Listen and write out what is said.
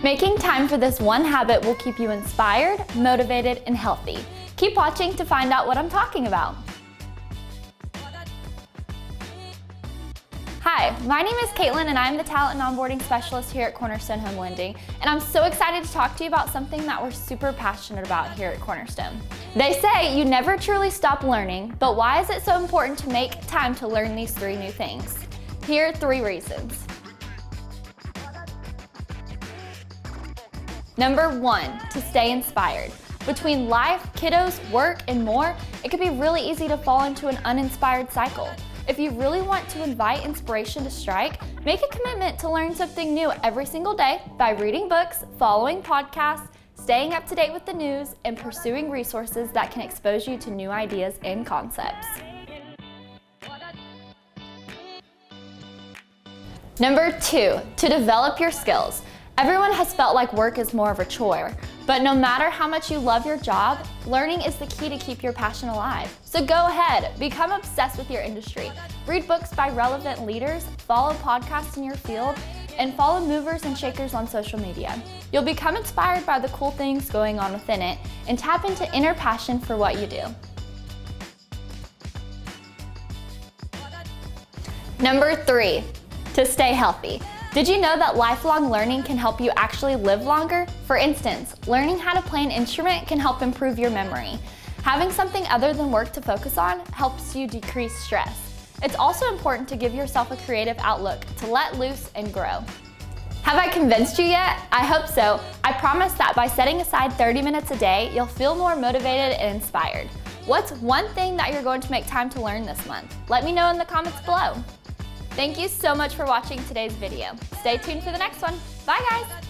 Making time for this one habit will keep you inspired, motivated, and healthy. Keep watching to find out what I'm talking about. Hi, my name is Caitlin and I'm the Talent and Onboarding Specialist here at Cornerstone Home Lending, and I'm so excited to talk to you about something that we're super passionate about here at Cornerstone. They say you never truly stop learning, but why is it so important to make time to learn these 3 new things? Here are 3 reasons. Number 1, to stay inspired. Between life, kiddos, work, and more, it can be really easy to fall into an uninspired cycle. If you really want to invite inspiration to strike, make a commitment to learn something new every single day by reading books, following podcasts, staying up to date with the news, and pursuing resources that can expose you to new ideas and concepts. Number 2, to develop your skills. Everyone has felt like work is more of a chore, but no matter how much you love your job, learning is the key to keep your passion alive. So go ahead, become obsessed with your industry. Read books by relevant leaders, follow podcasts in your field, and follow movers and shakers on social media. You'll become inspired by the cool things going on within it and tap into inner passion for what you do. Number 3, to stay healthy. Did you know that lifelong learning can help you actually live longer? For instance, learning how to play an instrument can help improve your memory. Having something other than work to focus on helps you decrease stress. It's also important to give yourself a creative outlook to let loose and grow. Have I convinced you yet? I hope so. I promise that by setting aside 30 minutes a day, you'll feel more motivated and inspired. What's one thing that you're going to make time to learn this month? Let me know in the comments below. Thank you so much for watching today's video. Stay tuned for the next one. Bye guys!